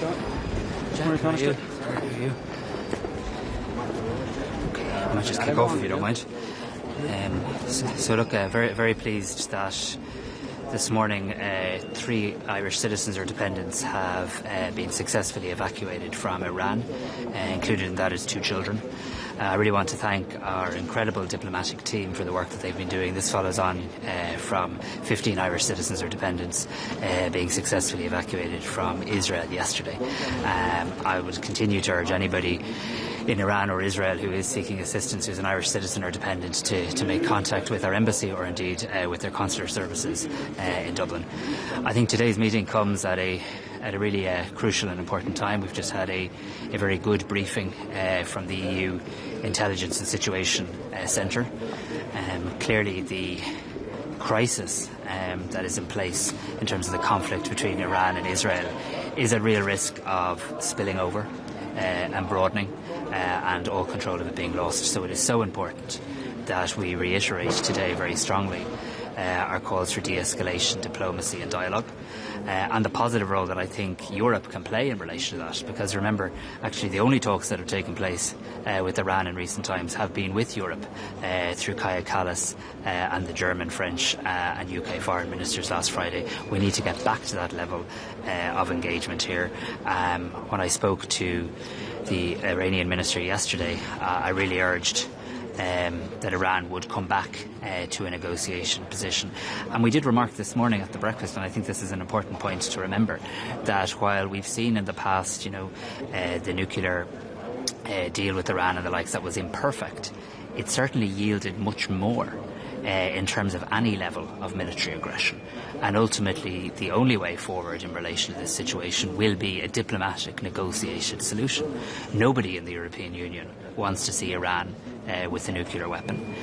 Jack, how are you? Okay, I might just kick off if you don't mind. So look, very, very pleased that this morning 3 Irish citizens or dependents have been successfully evacuated from Iran. Included in that is 2 children. I really want to thank our incredible diplomatic team for the work that they've been doing. This follows on from 15 Irish citizens or dependents being successfully evacuated from Israel yesterday. I would continue to urge anybody in Iran or Israel who is seeking assistance, who's an Irish citizen or dependent, to make contact with our embassy or indeed with their consular services in Dublin. I think today's meeting comes at a really crucial and important time. We've just had a very good briefing from the EU Intelligence and Situation Centre. Clearly the crisis that is in place in terms of the conflict between Iran and Israel is at real risk of spilling over and broadening and all control of it being lost. So it is so important that we reiterate today very strongly our calls for de-escalation, diplomacy and dialogue, and the positive role that I think Europe can play in relation to that. Because remember, actually the only talks that have taken place with Iran in recent times have been with Europe through Kaja Kallas and the German, French and UK foreign ministers last Friday. We need to get back to that level of engagement here. When I spoke to the Iranian minister yesterday, I really urged that Iran would come back to a negotiation position. And we did remark this morning at the breakfast, and I think this is an important point to remember, that while we've seen in the past, the nuclear deal with Iran and the likes that was imperfect, it certainly yielded much more in terms of any level of military aggression. And ultimately, the only way forward in relation to this situation will be a diplomatic, negotiated solution. Nobody in the European Union wants to see Iran with a nuclear weapon.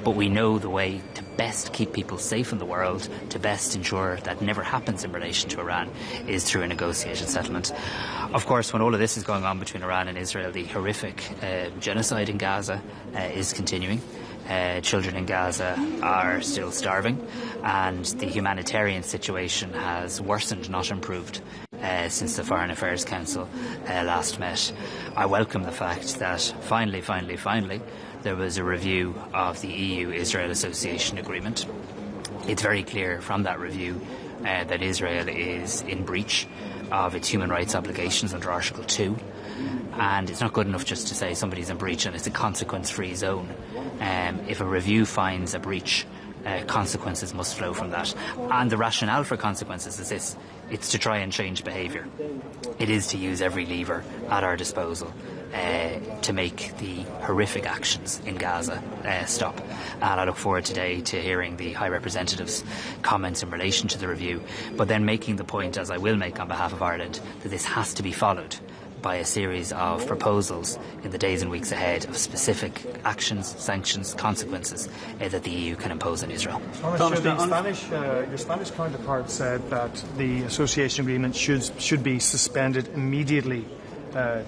But we know the way to best keep people safe in the world, to best ensure that never happens in relation to Iran, is through a negotiated settlement. Of course, when all of this is going on between Iran and Israel, the horrific genocide in Gaza is continuing. Children in Gaza are still starving, and the humanitarian situation has worsened, not improved, since the Foreign Affairs Council last met. I welcome the fact that finally, there was a review of the EU-Israel Association Agreement. It's very clear from that review that Israel is in breach of its human rights obligations under Article 2. And it's not good enough just to say somebody's in breach and it's a consequence-free zone. If a review finds a breach, consequences must flow from that. And the rationale for consequences is this: it's to try and change behaviour. It is to use every lever at our disposal to make the horrific actions in Gaza stop. And I look forward today to hearing the High Representative's comments in relation to the review, but then making the point, as I will make on behalf of Ireland, that this has to be followed by a series of proposals in the days and weeks ahead of specific actions, sanctions, consequences that the EU can impose on Israel. Your Spanish counterpart said that the association agreement should be suspended immediately.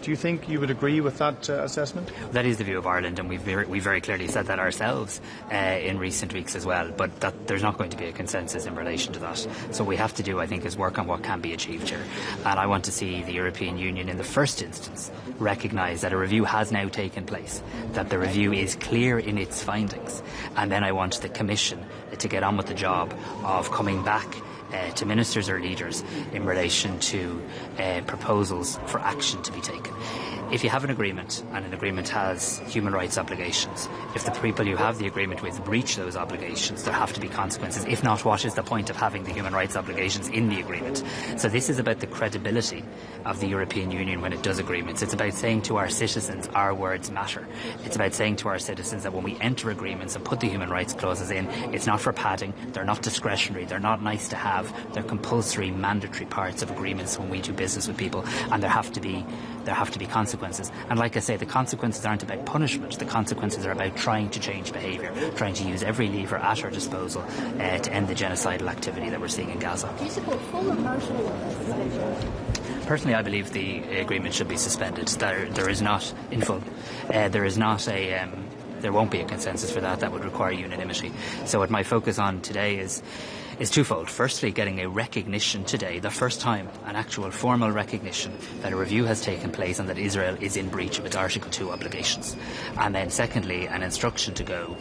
Do you think you would agree with that assessment? That is the view of Ireland, and we very clearly said that ourselves in recent weeks as well, but that there's not going to be a consensus in relation to that. So what we have to do, I think, is work on what can be achieved here. And I want to see the European Union in the first instance recognise that a review has now taken place, that the review is clear in its findings, and then I want the Commission to get on with the job of coming back to ministers or leaders in relation to proposals for action to be taken. If you have an agreement, and an agreement has human rights obligations, if the people you have the agreement with breach those obligations, there have to be consequences. If not, what is the point of having the human rights obligations in the agreement? So this is about the credibility of the European Union when it does agreements. It's about saying to our citizens, our words matter. It's about saying to our citizens that when we enter agreements and put the human rights clauses in, it's not for padding, they're not discretionary, they're not nice to have, they're compulsory, mandatory parts of agreements when we do business with people, and there have to be consequences. And like I say, the consequences aren't about punishment. The consequences are about trying to change behaviour, trying to use every lever at our disposal to end the genocidal activity that we're seeing in Gaza. Do you support full or partial suspension? Personally, I believe the agreement should be suspended. There is not, in full, there is not there won't be a consensus for that. That would require unanimity. So what my focus on today is is twofold. Firstly, getting a recognition today, the first time, an actual formal recognition that a review has taken place and that Israel is in breach of its Article 2 obligations. And then secondly, an instruction to go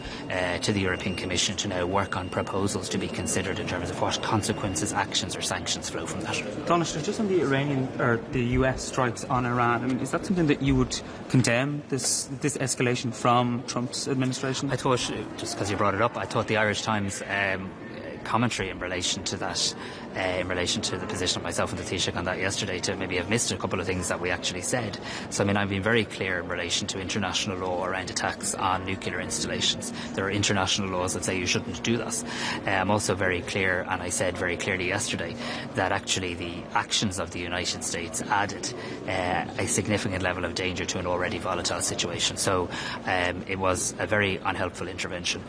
to the European Commission to now work on proposals to be considered in terms of what consequences, actions or sanctions flow from that. Donald, just on the Iranian or the US strikes on Iran, I mean, is that something that you would condemn, this escalation from Trump's administration? I thought, just because you brought it up, I thought the Irish Times commentary in relation to that, in relation to the position of myself and the Taoiseach on that yesterday, to maybe have missed a couple of things that we actually said. So, I mean, I've been very clear in relation to international law around attacks on nuclear installations. There are international laws that say you shouldn't do that. I'm also very clear, and I said very clearly yesterday, that actually the actions of the United States added a significant level of danger to an already volatile situation. So it was a very unhelpful intervention.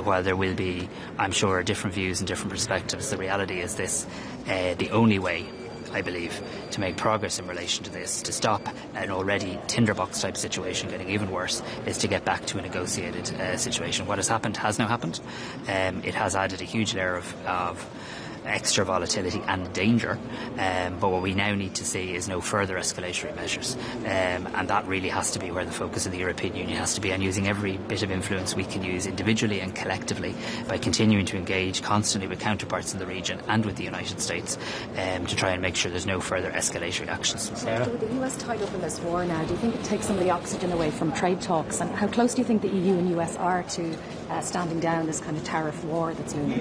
While there will be, I'm sure, different views and different perspectives, the reality is this: the only way, I believe, to make progress in relation to this, to stop an already tinderbox type situation getting even worse, is to get back to a negotiated situation. What has happened has now happened. It has added a huge layer of extra volatility and danger, but what we now need to see is no further escalatory measures, and that really has to be where the focus of the European Union has to be, and using every bit of influence we can use individually and collectively by continuing to engage constantly with counterparts in the region and with the United States to try and make sure there's no further escalatory actions. Sarah? With the US tied up in this war now, do you think it takes some of the oxygen away from trade talks, and how close do you think the EU and US are to standing down this kind of tariff war that's looming?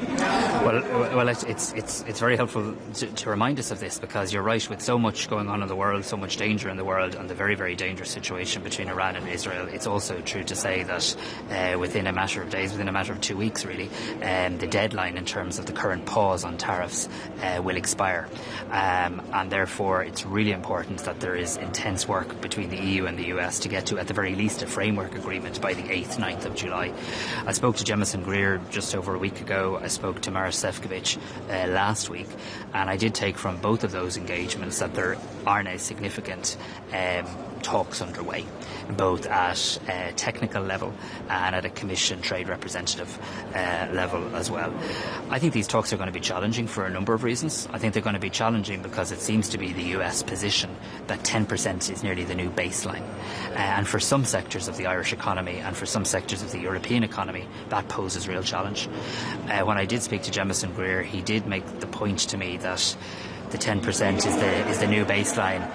Well, it's very helpful to remind us of this, because you're right, with so much going on in the world, so much danger in the world, and the very, very dangerous situation between Iran and Israel, it's also true to say that within a matter of days, within a matter of 2 weeks really, the deadline in terms of the current pause on tariffs will expire, and therefore it's really important that there is intense work between the EU and the US to get to, at the very least, a framework agreement by the 8th, 9th of July. I spoke to Jemison Greer just over a week ago. I spoke to Maros Sefcovic last week, and I did take from both of those engagements that there are now significant talks underway, both at a technical level and at a Commission trade representative level as well. I think these talks are going to be challenging for a number of reasons. I think they're going to be challenging because it seems to be the US position that 10% is nearly the new baseline, and for some sectors of the Irish economy and for some sectors of the European economy, that poses real challenge. When I did speak to Jemison Greer, he did make the point to me that the 10% is the new baseline,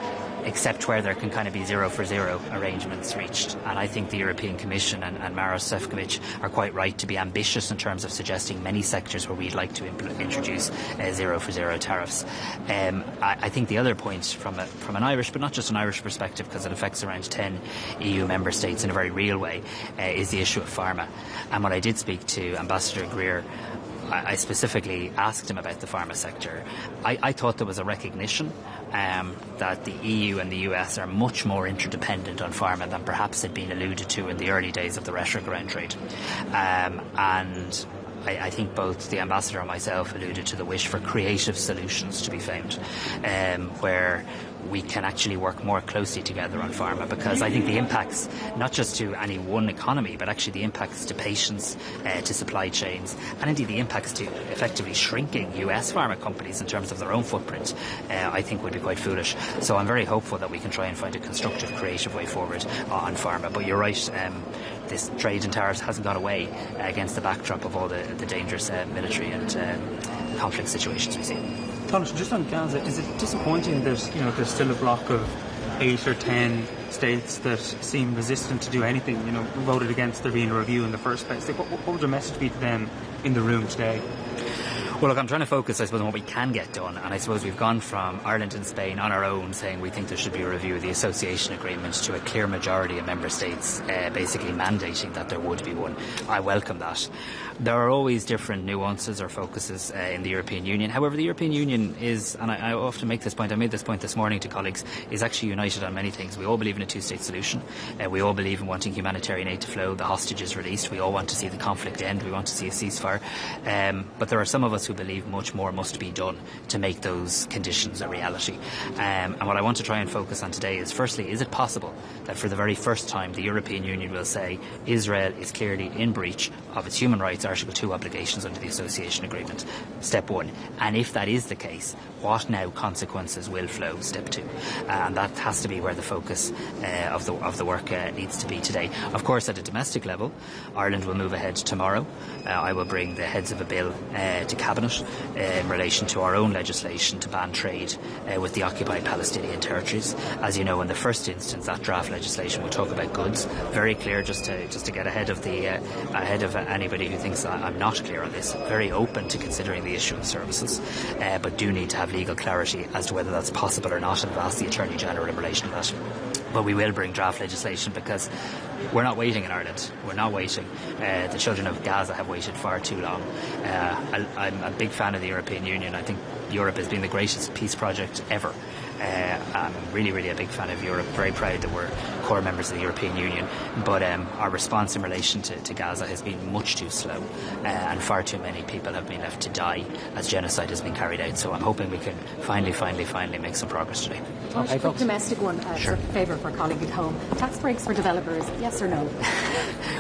except where there can kind of be 0 for 0 arrangements reached. And I think the European Commission and Maros Sefcovic are quite right to be ambitious in terms of suggesting many sectors where we'd like to introduce 0 for 0 tariffs. I think the other point from an Irish, but not just an Irish perspective, because it affects around 10 EU member states in a very real way, is the issue of pharma. And when I did speak to Ambassador Greer, I specifically asked him about the pharma sector. I thought there was a recognition that the EU and the US are much more interdependent on pharma than perhaps had been alluded to in the early days of the rhetoric around trade. And I think both the ambassador and myself alluded to the wish for creative solutions to be found, where we can actually work more closely together on pharma, because I think the impacts, not just to any one economy, but actually the impacts to patients, to supply chains, and indeed the impacts to effectively shrinking US pharma companies in terms of their own footprint, I think would be quite foolish. So I'm very hopeful that we can try and find a constructive, creative way forward on pharma. But you're right, this trade and tariffs hasn't gone away against the backdrop of all the dangerous military and conflict situations we see. Thomas, just on Gaza, is it disappointing that there's still a block of 8 or 10 states that seem resistant to do anything, voted against there being a review in the first place? What would your message be to them in the room today? Well, look, I'm trying to focus, I suppose, on what we can get done, and I suppose we've gone from Ireland and Spain on our own saying we think there should be a review of the association agreement to a clear majority of member states basically mandating that there would be one. I welcome that. There are always different nuances or focuses in the European Union. However, the European Union is, and I often make this point, I made this point this morning to colleagues, is actually united on many things. We all believe in a two-state solution. We all believe in wanting humanitarian aid to flow, the hostages released. We all want to see the conflict end. We want to see a ceasefire. But there are some of us who believe much more must be done to make those conditions a reality. And what I want to try and focus on today is, firstly, is it possible that for the very first time the European Union will say Israel is clearly in breach of its human rights Article 2 obligations under the Association Agreement, step one. And if that is the case, what now consequences will flow, step two. And that has to be where the focus of the work needs to be today. Of course, at a domestic level, Ireland will move ahead tomorrow. I will bring the heads of a bill to Cabinet in relation to our own legislation to ban trade with the occupied Palestinian territories. As you know, in the first instance, that draft legislation will talk about goods. Very clear, just to get ahead of anybody who thinks I'm not clear on this. Very open to considering the issue of services, but do need to have legal clarity as to whether that's possible or not, and I've asked the Attorney General in relation to that. But we will bring draft legislation because we're not waiting in Ireland. We're not waiting. The children of Gaza have waited far too long. I'm a big fan of the European Union. I think Europe has been the greatest peace project ever. I'm really, really a big fan of Europe. Very proud that we're core members of the European Union. But our response in relation to Gaza has been much too slow, and far too many people have been left to die as genocide has been carried out. So I'm hoping we can finally make some progress today. Okay, quick domestic one, sure. A favour for a colleague at home. Tax breaks for developers, yes or no?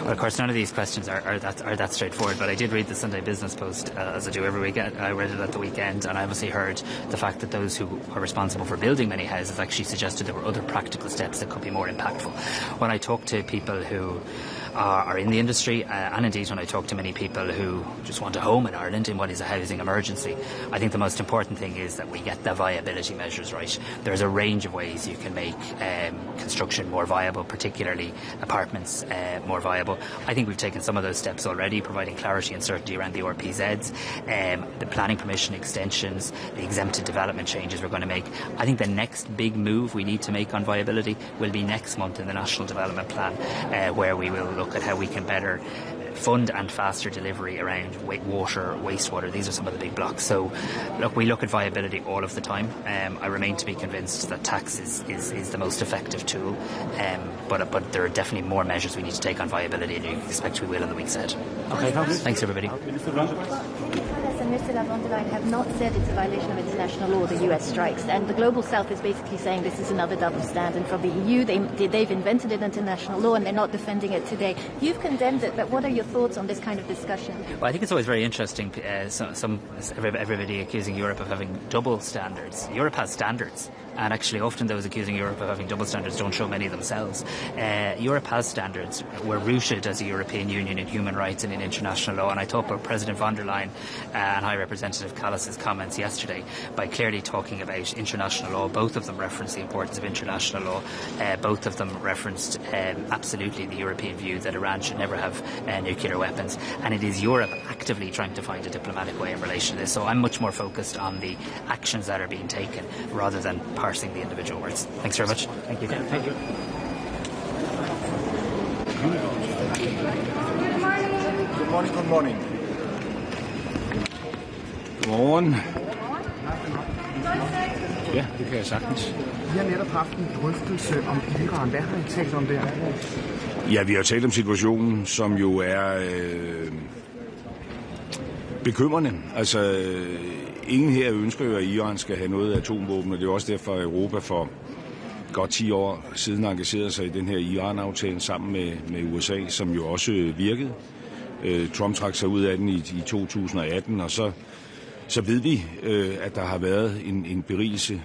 Well, of course, none of these questions are that straightforward, but I did read the Sunday Business Post, as I do every weekend. I read it at the weekend, and I obviously heard the fact that those who are responsible for building many houses actually suggested there were other practical steps that could be more impactful. When I talk to people who are in the industry, and indeed when I talk to many people who just want a home in Ireland in what is a housing emergency, I think the most important thing is that we get the viability measures right. There's a range of ways you can make construction more viable, particularly apartments more viable. I think we've taken some of those steps already, providing clarity and certainty around the RPZs, the planning permission extensions, the exempted development changes we're going to make. I think the next big move we need to make on viability will be next month in the National Development Plan, where we will look at how we can better fund and faster delivery around water, wastewater. These are some of the big blocks. So, look, we look at viability all of the time. I remain to be convinced that tax is the most effective tool, but there are definitely more measures we need to take on viability, and you expect we will in the weeks ahead. Okay, thanks everybody. And Ursula von der Leyen have not said it's a violation of international law, the US strikes, and the global south is basically saying this is another double standard from the EU. They've invented an international law and they're not defending it today. You've condemned it, but what are your thoughts on this kind of discussion? Well, I think it's always very interesting, everybody accusing Europe of having double standards. Europe has standards, and actually often those accusing Europe of having double standards don't show many themselves. Europe has standards. We're rooted as a European Union in human rights and in international law, and I thought about President von der Leyen and High Representative Callas's comments yesterday by clearly talking about international law. Both of them referenced the importance of international law. Both of them referenced absolutely the European view that Iran should never have nuclear weapons, and it is Europe actively trying to find a diplomatic way in relation to this. So I'm much more focused on the actions that are being taken rather than parsing the individual words. Thanks very much. Thank you. Thank you. Good morning. Good morning. Godmorgen. Ja, det kan jeg sagtens. Vi har netop haft en drøftelse om Iran. Hvad har I talt om der? Ja, vi har talt om situationen, som jo er bekymrende. Altså, ingen her ønsker jo, at Iran skal have noget atomvåben, og det er også derfor, at Europa for godt 10 år siden engagerede sig i den her Iran-aftale sammen med USA, som jo også virkede. Trump trak sig ud af den i 2018, og så ved vi, at der har været en berigelse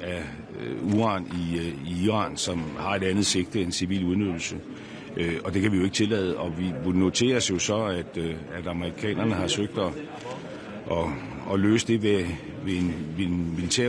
af uran i Iran, som har et andet sigte end civil udnyttelse. Og det kan vi jo ikke tillade, og vi noterer jo så, at amerikanerne har søgt at løse det ved en militær